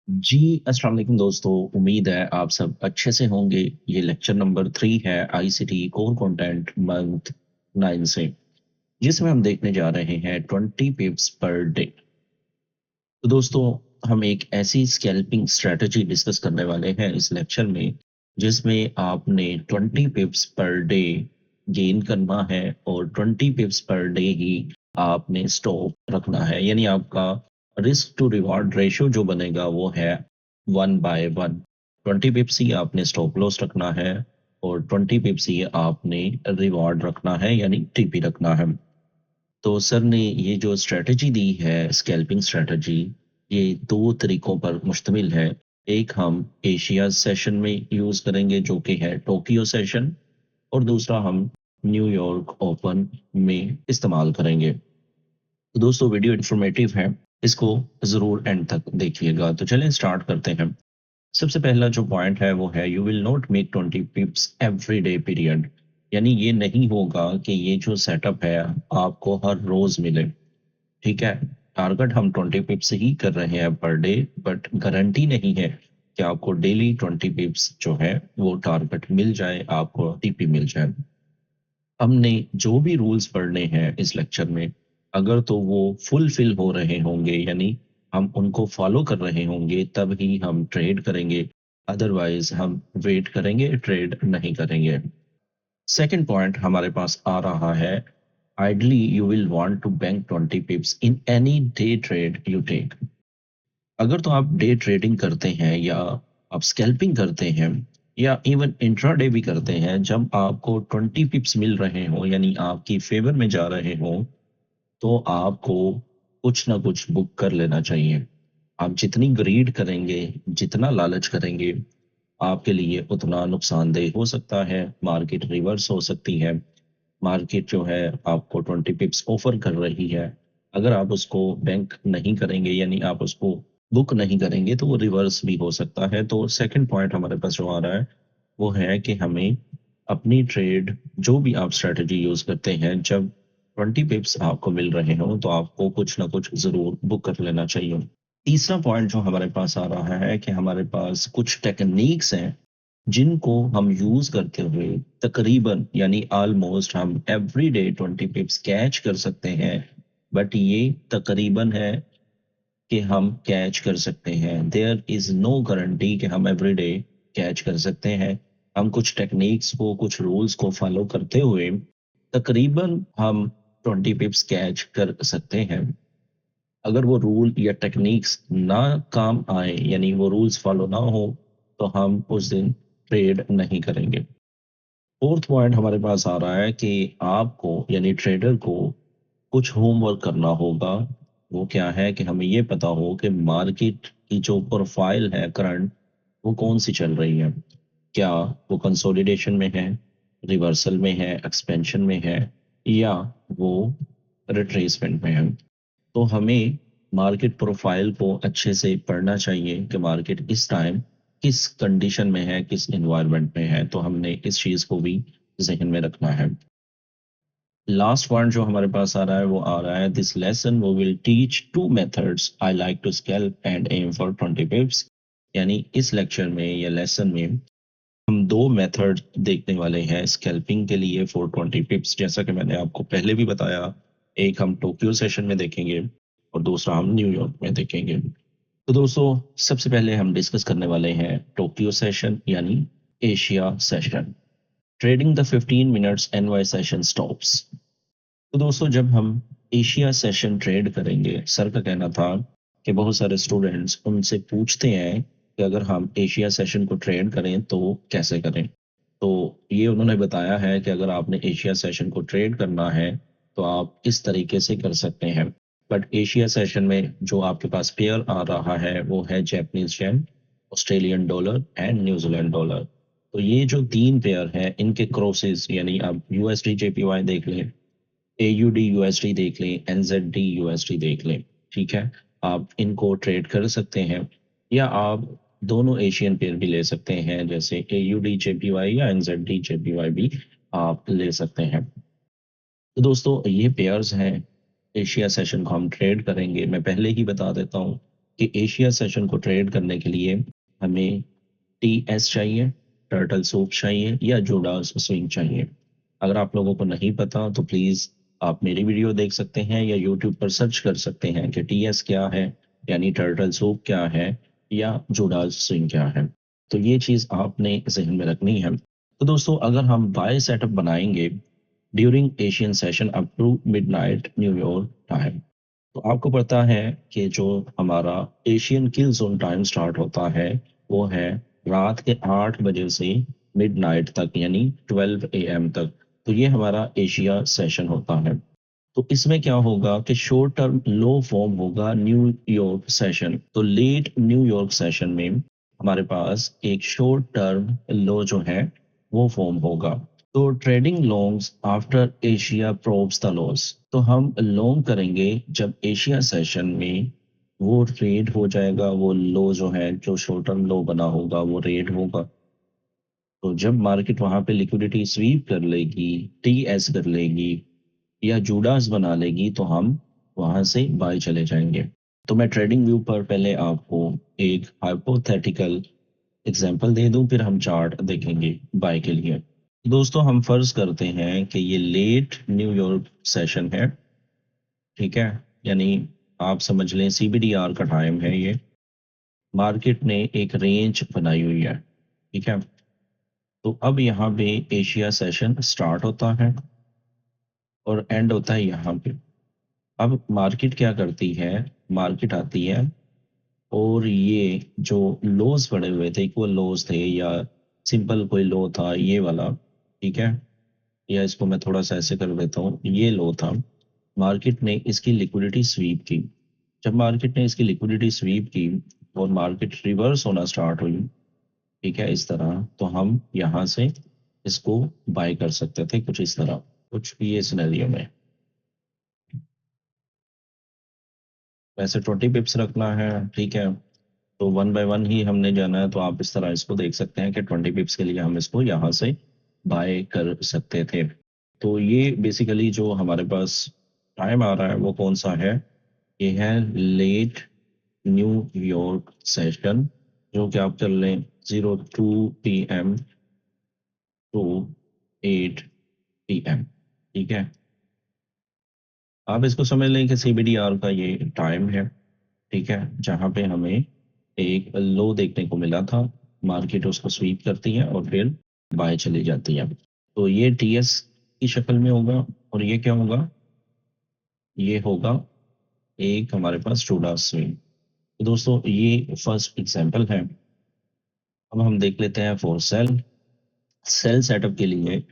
जी, अस्सलाम वालेकुम दोस्तों। उम्मीद है आप सब अच्छे से होंगे। ये लेक्चर नंबर 3 है आईसीटी कोर कंटेंट मंथ 9 से, जिसमें हम देखने जा रहे हैं 20 पिप्स पर डे। तो दोस्तों, हम एक ऐसी स्कैल्पिंग स्ट्रेटजी डिस्कस करने वाले हैं इस लेक्चर में, जिसमें आपने 20 पिप्स पर डे गेन करना है और 20 पिप्स पर डे ही आपने स्टॉप रखना है। यानी आपका रिस्क टू रिवार्ड रेशियो जो बनेगा वो है 1/1। 20 पिप्स ही आपने स्टॉप लॉस रखना है और 20 पिप्स ही आपने रिवार्ड रखना है, यानी टीपी रखना है। तो सर ने ये जो स्ट्रेटजी दी है, स्कैल्पिंग स्ट्रेटजी, ये 2 तरीकों पर मुश्तमिल है। एक हम एशिया सेशन में यूज़ करेंगे जो कि है टोक्यो सेशन, और दूसरा हम न्यूयॉर्क ओपन में इस्तेमाल करेंगे। तो दोस्तों, वीडियो इन्फॉर्मेटिव है, इसको ज़रूर एंड तक देखिएगा। तो चलें स्टार्ट करते हैं। सबसे पहला जो पॉइंट है वो है, you will not make 20 पिप्स every day period. यानी ये नहीं होगा कि ये जो सेटअप है आपको हर रोज मिले। ठीक है, टारगेट हम 20 पिप्स ही कर रहे हैं पर डे, बट गारंटी नहीं है कि आपको डेली 20 पिप्स जो है वो टारगेट मिल जाए, आपको टीपी मिल जाए। हमने जो भी रूल्स पढ़ने हैं इस लेक्चर में, अगर तो वो फुलफिल हो रहे होंगे, यानी हम उनको फॉलो कर रहे होंगे, तब ही हम ट्रेड करेंगे। अदरवाइज हम वेट करेंगे, ट्रेड नहीं करेंगे। सेकंड पॉइंट हमारे पास आ रहा है, ideally you will want to bank 20 pips in any day trade you take. अगर तो आप डे ट्रेडिंग करते हैं, या आप स्कैल्पिंग करते हैं, या इवन इंट्राडे भी करते हैं, जब आपको 20 पिप्स मिल रहे हो, यानी आपकी फेवर में जा रहे हो, तो आपको कुछ ना कुछ बुक कर लेना चाहिए। आप जितनी ग्रीड करेंगे, जितना लालच करेंगे, आपके लिए उतना नुकसानदेह हो सकता है। मार्केट रिवर्स हो सकती है। मार्केट जो है आपको 20 पिप्स ऑफर कर रही है, अगर आप उसको बैंक नहीं करेंगे, यानी आप उसको बुक नहीं करेंगे, तो वो रिवर्स भी हो सकता है। तो सेकंड पॉइंट हमारे पास जो आ रहा है वो है कि हमें अपनी ट्रेड, जो भी आप स्ट्रेटजी यूज करते हैं, जब 20 पिप्स आपको मिल रहे हो, तो आपको कुछ ना कुछ जरूर बुक कर लेना चाहिए। तीसरा पॉइंट जो हमारे पास आ रहा है कि हमारे पास कुछ टेक्निक्स हैं जिनको हम यूज करते हुए तकरीबन, यानी ऑलमोस्ट, हम एवरी डे 20 पिप्स कैच कर सकते हैं। बट ये तकरीबन है कि हम कैच कर सकते हैं। देयर इज नो गारंटी कि हम एवरी डे कैच कर सकते हैं। हम कुछ टेक्निक्स को, कुछ रूल्स को फॉलो करते हुए तकरीबन हम 20 पिप्स कैच कर सकते हैं। अगर वो रूल या टेक्निक्स ना काम आए, यानी वो रूल्स फॉलो ना हो, तो हम उस दिन ट्रेड नहीं करेंगे। फोर्थ पॉइंट हमारे पास आ रहा है कि आपको, यानी ट्रेडर को, कुछ होमवर्क करना होगा। वो क्या है कि हमें ये पता हो कि मार्केट की जो प्रोफाइल है करंट, वो कौन सी चल रही है। क्या वो कंसोलिडेशन में है, रिवर्सल में है, एक्सपेंशन में है, या वो रिट्रेसमेंट में है। तो हमें मार्केट प्रोफाइल को अच्छे से पढ़ना चाहिए कि मार्केट इस टाइम किस कंडीशन में है, किस एनवायरनमेंट में है। तो हमने इस चीज को भी जहन में रखना है। लास्ट पॉइंट जो हमारे पास आ रहा है वो आ रहा है, दिस लेसन वो will teach two methods I like to scalp and aim for 20 pips. यानी इस लेक्चर में या लेसन में हम 2 मेथड देखने वाले हैं स्कैल्पिंग के लिए फॉर 20 पिप्स। जैसा कि मैंने आपको पहले भी बताया, एक हम टोक्यो सेशन में देखेंगे और दूसरा हम न्यूयॉर्क में देखेंगे। तो दोस्तों, सबसे पहले हम डिस्कस करने वाले हैं टोक्यो सेशन, यानी Asia session. Trading the 15 minutes NY session stops. तो दोस्तों, जब हम एशिया सेशन ट्रेड करेंगे, सर का कहना था कि बहुत सारे स्टूडेंट्स उनसे पूछते हैं कि अगर हम एशिया सेशन को ट्रेड करें तो कैसे करें। तो ये उन्होंने बताया है कि अगर आपने एशिया सेशन को ट्रेड करना है, तो आप इस तरीके से कर सकते हैं। बट एशिया सेशन में जो आपके पास पेयर आ रहा है वो है Japanese yen, Australian dollar and New Zealand dollar. तो ये जो 3 पेयर हैं, इनके क्रॉसेस, यानी आप यूएसडी जेपीवाई देख लें, एयूडी यूएसडी देख लें, एनजेडी यूएसडी देख लें। ठीक है, आप इनको ट्रेड कर सकते हैं, या आप दोनों एशियन पेयर भी ले सकते हैं, जैसे एयूडी जेपीवाई या एनजेडी जेपीवाई भी आप ले सकते हैं। तो दोस्तों, ये पेयर्स हैं। एशिया सेशन को हम ट्रेड करेंगे। मैं पहले ही बता देता हूँ कि एशिया सेशन को ट्रेड करने के लिए हमें टीएस चाहिए, टर्टल सूप चाहिए या जोडास स्विंग चाहिए। अगर आप लोगों को नहीं पता तो प्लीज़ आप मेरी वीडियो देख सकते हैं या यूट्यूब पर सर्च कर सकते हैं कि टीएस क्या है, यानी टर्टल सूप क्या है या जोडास स्विंग क्या है। तो ये चीज़ आपने ज़हन में रखनी है। तो दोस्तों अगर हम बाय सेटअप बनाएँगे during Asian session up to midnight New York time, तो आपको पता है कि जो हमारा Asian kill zone time start होता है, वो है रात के 8 बजे से मिडनाइट तक यानी 12 एएम तक। तो ये हमारा एशिया सेशन होता है। तो इसमें क्या होगा कि शॉर्ट टर्म लो फॉर्म होगा न्यूयॉर्क सेशन। तो लेट न्यूयॉर्क सेशन में हमारे पास एक शॉर्ट टर्म लो जो है वो फॉर्म होगा। तो trading longs after Asia probes the loss, तो हम लॉन्ग करेंगे जब एशिया सेशन में वो रेड हो जाएगा, वो लो जो है जो शॉर्ट टर्म लो बना होगा वो रेड होगा। तो जब मार्केट वहां पे लिक्विडिटी स्वीप कर लेगी, टीएस कर लेगी या जूडास बना लेगी, तो हम वहां से बाय चले जाएंगे। तो मैं ट्रेडिंग व्यू पर पहले आपको एक हाइपोथेटिकल एग्जांपल दे दूं, फिर हम चार्ट देखेंगे बाय के लिए। दोस्तों हम फर्ज करते हैं कि ये लेट न्यूयॉर्क सेशन है, ठीक है, यानी आप समझ लें सीबीडीआर का टाइम है ये। मार्केट ने एक रेंज बनाई हुई है, ठीक है। तो अब यहाँ पे एशिया सेशन स्टार्ट होता है और एंड होता है यहाँ पे। अब मार्केट क्या करती है, मार्केट आती है और ये जो लोज पड़े हुए थे, इक्वल लोज थे या सिंपल कोई लो था ये वाला, ठीक है, या इसको मैं थोड़ा सा ऐसे कर देता हूँ, ये लो था। मार्केट ने इसकी लिक्विडिटी स्वीप की। जब मार्केट ने इसकी लिक्विडिटी स्वीप की और मार्केट रिवर्स होना स्टार्ट हुई, ठीक है, इस तरह, तो हम यहाँ से इसको बाय कर सकते थे कुछ इस तरह, कुछ ये सिनेरियो में। वैसे 20 पिप्स रखना है, ठीक है, तो वन बाय वन ही हमने जाना है। तो आप इस तरह इसको देख सकते हैं कि 20 पिप्स के लिए हम इसको यहाँ से बाय कर सकते थे। तो ये बेसिकली जो हमारे पास टाइम आ रहा है वो कौन सा है, ये है लेट न्यूयॉर्क सेशन, जो कि आप कर लें 02 PM टू 8 PM, ठीक है। आप इसको समझ लें कि सीबीडीआर का ये टाइम है, ठीक है, जहाँ पे हमें एक लो देखने को मिला था, मार्केट उसको स्वीप करती है और फिर बाय चली जाती है। तो ये टीएस की शक्ल में होगा और ये क्या होगा, ये होगा एक हमारे पास टूडा स्विंग। तो दोस्तों ये फर्स्ट एग्जांपल है। अब हम देख लेते हैं फॉर सेल। सेल सेटअप के लिए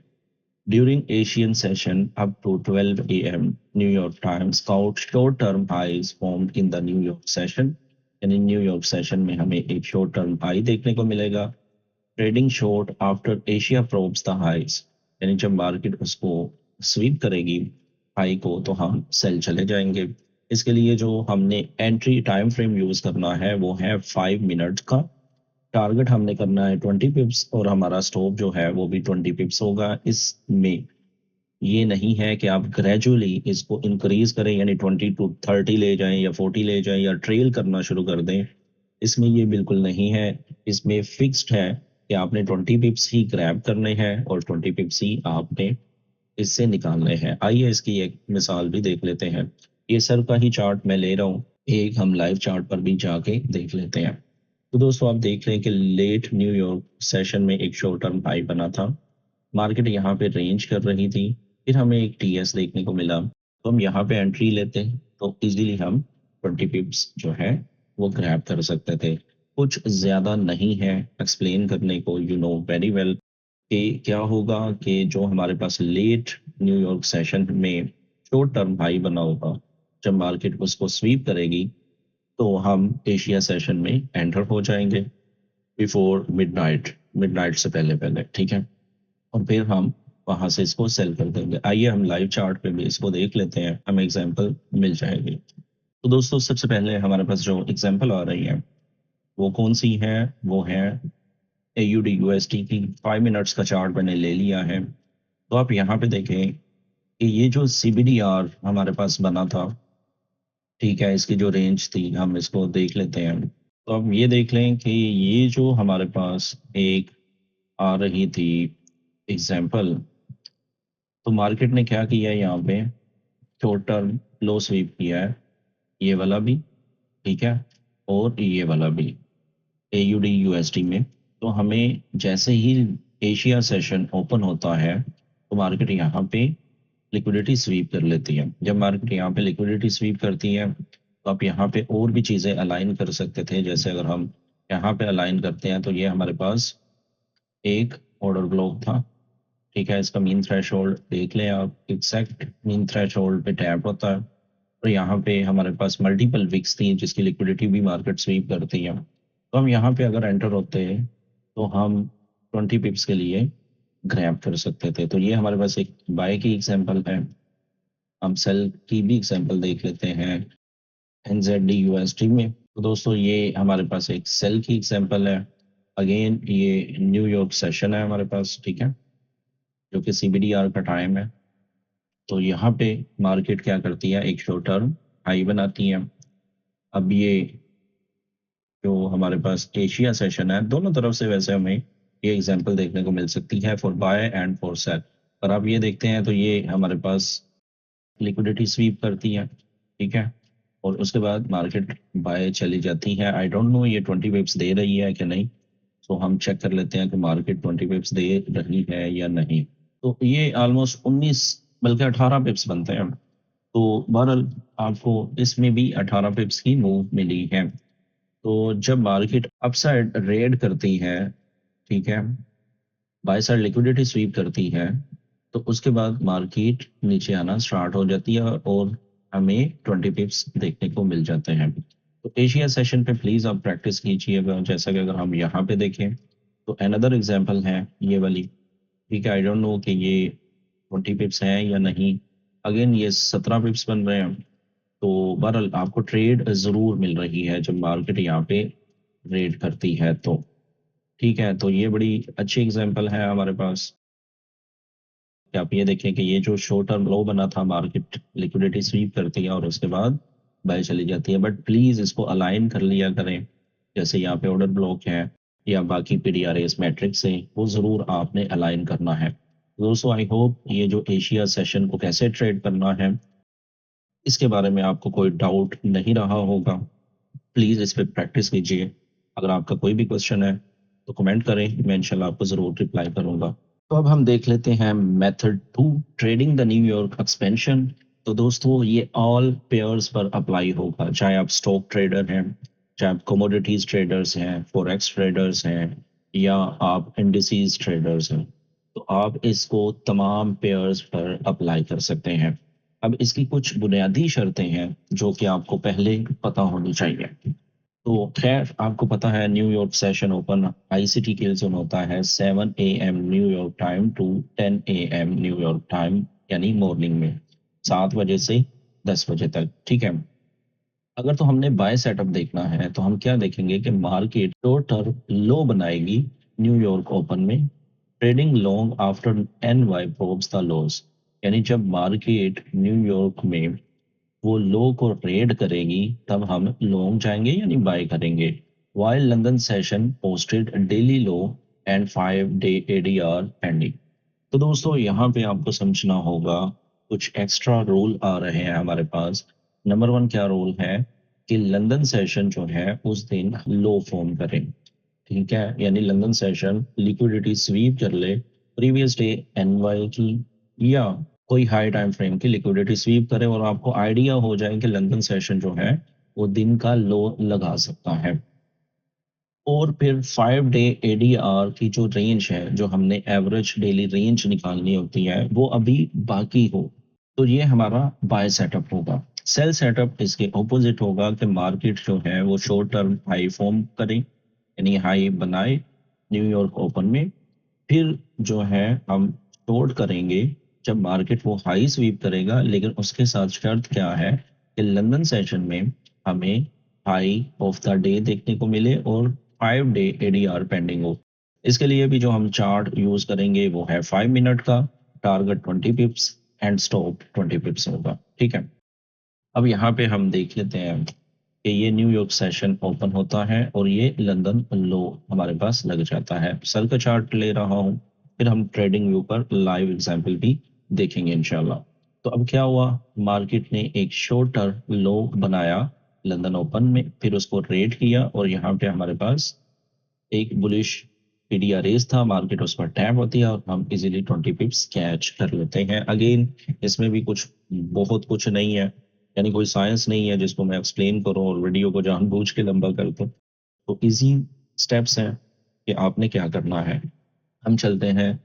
during Asian session up to 12 AM New York time, scout short term highs formed in the New York session, यानी न्यूयॉर्क सेशन में हमें एक शॉर्ट टर्म हाई देखने को मिलेगा। Trading short after Asia probes the highs, यानी जब मार्केट उसको स्वीप करेगी हाई को, तो हम सेल चले जाएंगे। इसके लिए जो हमने एंट्री टाइम फ्रेम यूज करना है वो है 5 मिनट का। टारगेट हमने करना है 20 पिप्स और हमारा स्टॉप जो है वो भी 20 पिप्स होगा। इसमें ये नहीं है कि आप ग्रेजुअली इसको इंक्रीज करें, यानी 20 टू 30 ले जाएं या 40 ले जाएं या ट्रेल करना शुरू कर दें। इसमें ये बिल्कुल नहीं है। इसमें फिक्स्ड है कि आपने 20 पिप्स ही ग्रैब करने हैं और 20 पिप्स ही आपने इससे निकालने हैं। आइए इसकी एक मिसाल भी देख लेते हैं। ये सर का ही चार्ट मैं ले रहा हूँ, एक हम लाइव चार्ट पर भी जाके देख लेते हैं। तो दोस्तों आप देख रहे हैं कि लेट न्यूयॉर्क सेशन में एक शॉर्ट टर्म हाई बना था, मार्केट यहाँ पे रेंज कर रही थी, फिर हमें एक टीएस देखने को मिला, तो हम यहाँ पे एंट्री लेते हैं तो इजीली हम 20 पिप्स जो है वो ग्रैब कर सकते थे। कुछ ज्यादा नहीं है एक्सप्लेन करने को, यू नो वेरी वेल कि क्या होगा कि जो हमारे पास लेट न्यूयॉर्क सेशन में शॉर्ट टर्म हाई बना होगा, जब मार्केट उसको स्वीप करेगी तो हम एशिया सेशन में एंटर हो जाएंगे बिफोर मिडनाइट, मिडनाइट से पहले पहले, ठीक है, और फिर हम वहां से इसको सेल कर देंगे। आइए हम लाइव चार्ट पे भी इसको देख लेते हैं, हमें एग्जांपल मिल जाएगी। तो दोस्तों सबसे पहले हमारे पास जो एग्जांपल आ रही है वो कौन सी है, वो है AUD USD की 5 मिनट्स का चार्ट मैंने ले लिया है। तो आप यहाँ पे देखें कि ये जो CBDR हमारे पास बना था, ठीक है, इसकी जो रेंज थी हम इसको देख लेते हैं। तो अब ये देख लें कि ये जो हमारे पास एक आ रही थी एग्जाम्पल, तो मार्केट ने क्या किया है यहाँ पे, शॉर्ट टर्म लो स्वीप किया है, ये वाला भी, ठीक है, और ये वाला भी, AUD USD में। तो हमें जैसे ही एशिया सेशन ओपन होता है तो मार्केट यहाँ पे लिक्विडिटी स्वीप कर लेती है। जब मार्केट यहाँ पे लिक्विडिटी स्वीप करती है तो आप यहाँ पे और भी चीज़ें अलाइन कर सकते थे। जैसे अगर हम यहाँ पे अलाइन करते हैं तो ये हमारे पास एक ऑर्डर ब्लॉक था, ठीक है, इसका मीन थ्रेशोल्ड देख लें आप, एग्जैक्ट मीन थ्रेशोल्ड पे टैप होता है। तो यहाँ पे हमारे पास मल्टीपल विक्स थी जिसकी लिक्विडिटी भी मार्केट स्वीप करती है। तो हम यहाँ पे अगर एंटर होते हैं तो हम 20 पिप्स के लिए ग्रैब कर सकते थे। तो ये हमारे पास एक बाय की एग्जांपल है। हम सेल की भी एग्जांपल देख लेते हैं NZD USD में। तो दोस्तों ये हमारे पास एक सेल की एग्जांपल है। अगेन ये न्यूयॉर्क सेशन है हमारे पास, ठीक है, जो कि CBDR का टाइम है। तो यहाँ पे मार्केट क्या करती है, एक शॉर्ट टर्म हाई बनाती है। अब ये जो हमारे पास एशिया सेशन है, दोनों तरफ से वैसे हमें ये एग्जांपल देखने को मिल सकती है for buy and for sell. पर आप ये देखते हैं तो ये हमारे पास लिक्विडिटी स्वीप करती है, ठीक है, और उसके बाद मार्केट बाय चली जाती है। आई डोंट नो ये 20 पिप्स दे रही है कि नहीं, तो हम चेक कर लेते हैं कि मार्केट 20 पिप्स दे रही है या नहीं। तो ये ऑलमोस्ट 19 बल्कि 18 पिप्स बनते हैं। तो बहरहाल आपको इसमें भी 18 पिप्स की मूव मिली है। तो जब मार्केट अपसाइड रेड करती है, ठीक है, बाय साइड लिक्विडिटी स्वीप करती है, तो उसके बाद मार्केट नीचे आना स्टार्ट हो जाती है और हमें 20 पिप्स देखने को मिल जाते हैं। तो एशिया सेशन पे प्लीज आप प्रैक्टिस कीजिएगा। जैसा कि अगर हम यहाँ पे देखें तो अनदर एग्जांपल है ये वाली, ठीक है, आई डोंट नो कि ये 20 पिप्स हैं या नहीं। अगेन ये 17 पिप्स बन रहे हैं। तो बहरहाल आपको ट्रेड जरूर मिल रही है जब मार्केट यहाँ पे रेड करती है तो, ठीक है। तो ये बड़ी अच्छी एग्जांपल है हमारे पास कि आप ये देखें कि ये जो शॉर्ट टर्म लो बना था, मार्केट लिक्विडिटी स्वीप करती है और उसके बाद बाय चली जाती है। बट प्लीज इसको अलाइन कर लिया करें, जैसे यहाँ पे ऑर्डर ब्लॉक है या बाकी PDRAS मैट्रिक्स है, वो जरूर आपने अलाइन करना है। दोस्तों आई होप ये जो एशिया सेशन को कैसे ट्रेड करना है इसके बारे में आपको कोई डाउट नहीं रहा होगा। प्लीज इस पे प्रैक्टिस कीजिए। अगर आपका कोई भी क्वेश्चन है तो कमेंट करें, मैं इंशाल्लाह आपको जरूर रिप्लाई करूंगा। तो अब हम देख लेते हैं method 2, trading the New York expansion. तो दोस्तों ये ऑल पेयर्स पर अप्लाई होगा, चाहे आप स्टॉक ट्रेडर हैं, चाहे आप कमोडिटीज ट्रेडर्स हैं, फॉरेक्स ट्रेडर्स हैं, या आप इंडिसेस ट्रेडर्स हैं। तो आप इसको तमाम पेयर्स पर अप्लाई कर सकते हैं। अब इसकी कुछ बुनियादी शर्तें हैं जो कि आपको पहले पता होनी चाहिए। तो खैर आपको पता है न्यूयॉर्क सेशन ओपन ICT के जोन होता है 7 AM New York time to 10 AM New York time, यानी मॉर्निंग में 7 बजे से 10 बजे तक, ठीक है। अगर तो हमने बाय सेटअप देखना है तो हम क्या देखेंगे कि मार्केट शॉर्ट टर्म लो बनाएगी न्यूयॉर्क ओपन में, trading long after NY probes the loss. यानी जब मार्केट न्यूयॉर्क में वो लो को रेड करेगी तब हम लॉन्ग जाएंगे यानी बाय करेंगे। While London session posted daily low and 5 day ADR pending. तो दोस्तों यहाँ पे आपको समझना होगा, कुछ एक्स्ट्रा रूल आ रहे हैं हमारे पास। नंबर 1 क्या रूल है कि लंदन सेशन जो है उस दिन लो फॉर्म करें, ठीक है, यानी लंदन सेशन लिक्विडिटी स्वीप कर ले प्रीवियस डे NY की या कोई हाई टाइम फ्रेम की लिक्विडिटी स्वीप करे और आपको आइडिया हो जाए कि लंदन सेशन जो है वो दिन का लो लगा सकता है। और फिर 5 डे ADR की जो रेंज है, जो हमने एवरेज डेली रेंज निकालनी होती है, वो अभी बाकी हो, तो ये हमारा बाय सेटअप होगा। सेल सेटअप इसके ऑपोजिट होगा कि मार्केट जो है वो शॉर्ट टर्म हाई फॉर्म करे, यानी हाई बनाए न्यूयॉर्क ओपन में, फिर जो है हम शॉर्ट करेंगे जब मार्केट वो हाई स्वीप करेगा। लेकिन उसके साथ शर्त क्या है कि लंदन सेशन में हमें हाई ऑफ द डे देखने को मिले और 5 डे ADR पेंडिंग हो। इसके लिए भी जो हम चार्ट यूज करेंगे वो है 5 मिनट का, टारगेट 20 पिप्स एंड स्टॉप 20 पिप्स होगा, ठीक है। अब यहाँ पे हम देख लेते हैं कि ये न्यूयॉर्क सेशन ओपन होता है और ये लंदन लो हमारे पास लग जाता है। सेल का चार्ट ले रहा हूँ, फिर हम ट्रेडिंग व्यू पर लाइव एग्जांपल भी देखेंगे इंशाल्लाह। तो अब क्या हुआ, मार्केट ने एक शॉर्टर लो बनाया लंदन ओपन में, फिर उसको रेड किया और यहाँ पे हमारे पास एक बुलिश पीडीआर रेस था, मार्केट उस पर टैप होती है और हम इजीली 20 पिप्स कैच कर लेते हैं। अगेन इसमें भी कुछ बहुत कुछ नहीं है, यानी कोई साइंस नहीं है जिसको मैं एक्सप्लेन करूं और वीडियो को जानबूझ के लंबा कर दूं। तो इजी स्टेप्स हैं कि आपने क्या करना है। हम चलते हैं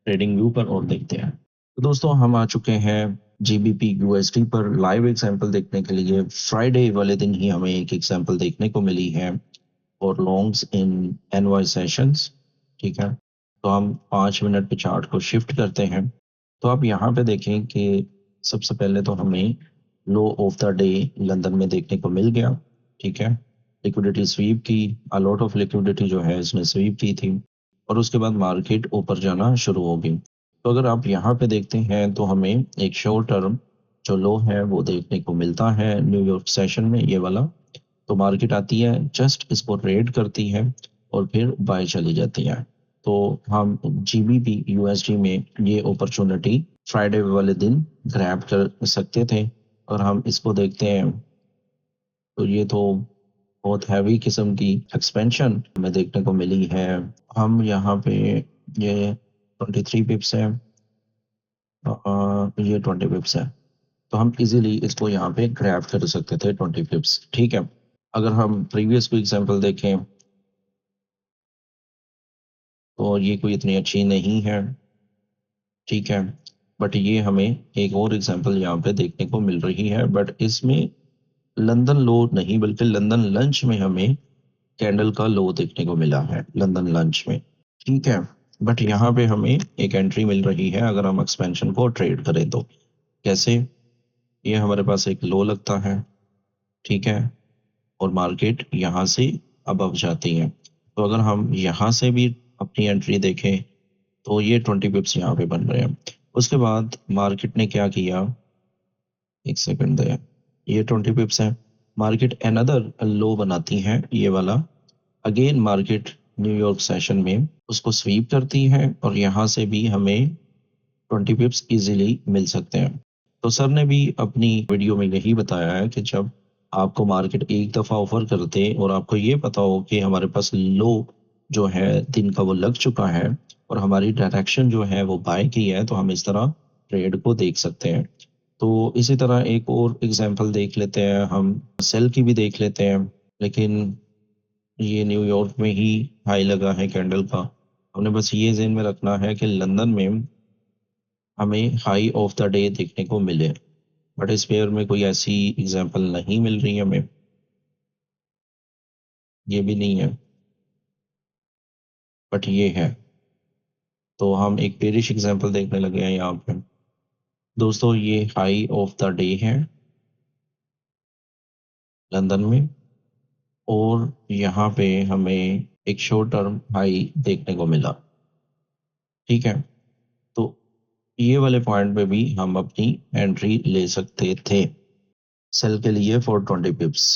ट्रेडिंग व्यू पर और देखते हैं। तो दोस्तों हम आ चुके हैं जीबीपी यूएसडी पर लाइव एग्जांपल देखने के लिए। फ्राइडे वाले दिन ही हमें एक एग्जांपल देखने को मिली है और लॉन्ग्स इन एनवाई सेशंस। ठीक है, तो हम 5 मिनट पे चार्ट को शिफ्ट करते हैं। तो आप यहाँ पे देखें कि सबसे पहले तो हमें लो ऑफ द डे लंदन में देखने को मिल गया। ठीक है, लिक्विडिटी स्वीप की, अलॉट ऑफ लिक्विडिटी जो है इसने स्वीप की थी और उसके बाद मार्केट ऊपर जाना शुरू हो गई। तो अगर आप यहाँ पे देखते हैं तो हमें एक शॉर्ट टर्म जो लो है वो देखने को मिलता है न्यूयॉर्क सेशन में, ये वाला। तो मार्केट आती है, जस्ट इसको रेड करती है और फिर बाय चली जाती है। तो हम जीबीपी यूएसडी में ये अपॉर्चुनिटी फ्राइडे वाले दिन ग्रैब कर सकते थे और हम इसको देखते हैं तो ये तो बहुत हैवी किस्म की एक्सपेंशन हमें देखने को मिली है। हम यहाँ पे ये 23 पिप्स है, ये 20 पिप्स है, तो हम इजीली इसको यहाँ पे ग्रैब कर सकते थे 20 पिप्स। ठीक है, अगर हम प्रीवियस को एग्जांपल देखें तो ये कोई इतनी अच्छी नहीं है। ठीक है, बट ये हमें एक और एग्जांपल यहाँ पे देखने को मिल रही है, बट इसमें लंदन लो नहीं बल्कि लंदन लंच में हमें कैंडल का लो देखने को मिला है, लंदन लंच में। ठीक है, बट यहाँ पे हमें एक एंट्री मिल रही है अगर हम एक्सपेंशन को ट्रेड करें तो। कैसे, ये हमारे पास एक लो लगता है, ठीक है, और मार्केट यहाँ से अबव जाती है। तो अगर हम यहाँ से भी अपनी एंट्री देखें तो ये 20 पिप्स यहाँ पे बन रहे हैं। उसके बाद मार्केट ने क्या किया, एक सेकंड दे, ये 20 पिप्स है, मार्केट अनदर लो बनाती है ये वाला। अगेन मार्केट न्यूयॉर्क सेशन में उसको स्वीप करती है और यहाँ से भी हमें 20 पिप्स इजीली मिल सकते हैं। तो सर ने भी अपनी वीडियो में यही बताया है कि जब आपको मार्केट एक दफ़ा ऑफर कर दे और आपको ये पता हो कि हमारे पास लो जो है दिन का वो लग चुका है और हमारी डायरेक्शन जो है वो बाय की है, तो हम इस तरह ट्रेड को देख सकते हैं। तो इसी तरह एक और एग्जांपल देख लेते हैं, हम सेल की भी देख लेते हैं। लेकिन ये न्यूयॉर्क में ही हाई लगा है कैंडल का, हमने बस ये ज़हन में रखना है कि लंदन में हमें हाई ऑफ द डे देखने को मिले, बट इस पेयर में कोई ऐसी एग्जांपल नहीं मिल रही हमें, ये भी नहीं है, बट ये है। तो हम एक पेरिश एग्जांपल देखने लगे हैं यहाँ पे। दोस्तों ये हाई ऑफ द डे है लंदन में और यहाँ पे हमें एक शॉर्ट टर्म हाई देखने को मिला। ठीक है, तो ये वाले पॉइंट पे भी हम अपनी एंट्री ले सकते थे सेल के लिए फॉर 20 पिप्स।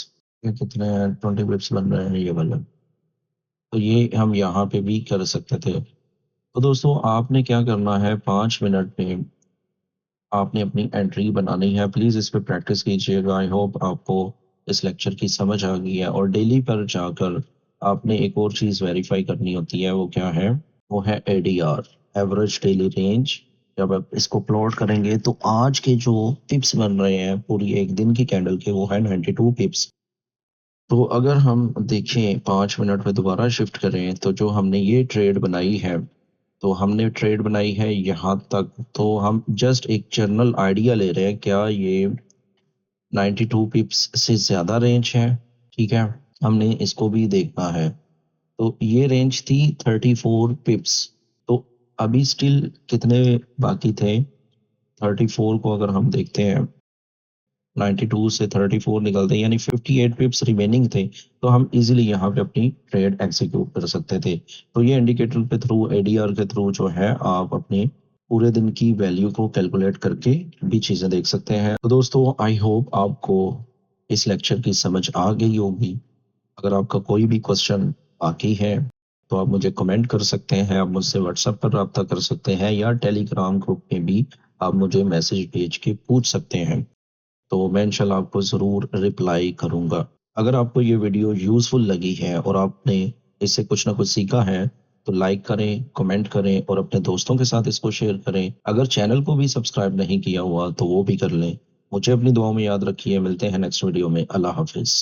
ये कितने 20 पिप्स बन रहे हैं ये वाले, तो ये हम यहाँ पे भी कर सकते थे। तो दोस्तों आपने क्या करना है, 5 मिनट में आपने अपनी एंट्री बनानी है। प्लीज़ इस पे प्रैक्टिस कीजिएगा। आई होप आपको इस लेक्चर की समझ आ गई है। और डेली पर जाकर आपने एक और चीज़ वेरीफाई करनी होती है, वो क्या है, वो है एडीआर, एवरेज डेली रेंज। जब आप इसको प्लॉट करेंगे तो आज के जो पिप्स बन रहे हैं पूरी एक दिन की कैंडल के, वो है 92 पिप्स। तो अगर हम देखें 5 मिनट में दोबारा शिफ्ट करें तो जो हमने ये ट्रेड बनाई है, तो हमने ट्रेड बनाई है यहाँ तक, तो हम जस्ट एक जनरल आइडिया ले रहे हैं क्या ये 92 पिप्स से ज़्यादा रेंज है। ठीक है, हमने इसको भी देखना है। तो ये रेंज थी 34 पिप्स, तो अभी स्टिल कितने बाकी थे, 34 को अगर हम देखते हैं, 92 से 34 निकलते हैं यानी 58 पिप्स रिमेनिंग थे, तो हम इजीली यहाँ पे अपनी ट्रेड एग्जीक्यूट कर सकते थे। तो ये इंडिकेटर के थ्रू, एडीआर के थ्रू जो है आप अपनी पूरे दिन की वैल्यू को कैलकुलेट करके भी चीज़ें देख सकते हैं। तो दोस्तों आई होप आपको इस लेक्चर की समझ आ गई होगी। अगर आपका कोई भी क्वेश्चन बाकी है तो आप मुझे कमेंट कर सकते हैं, आप मुझसे व्हाट्सएप पर राब्ता कर सकते हैं या टेलीग्राम ग्रुप में भी आप मुझे मैसेज भेज के पूछ सकते हैं। तो मैं इंशाल्लाह आपको ज़रूर रिप्लाई करूँगा। अगर आपको ये वीडियो यूज़फुल लगी है और आपने इससे कुछ ना कुछ सीखा है, तो लाइक करें, कमेंट करें और अपने दोस्तों के साथ इसको शेयर करें। अगर चैनल को भी सब्सक्राइब नहीं किया हुआ, तो वो भी कर लें। मुझे अपनी दुआओं में याद रखिए, मिलते हैं नेक्स्ट वीडियो में। अल्लाह हाफ़िज़।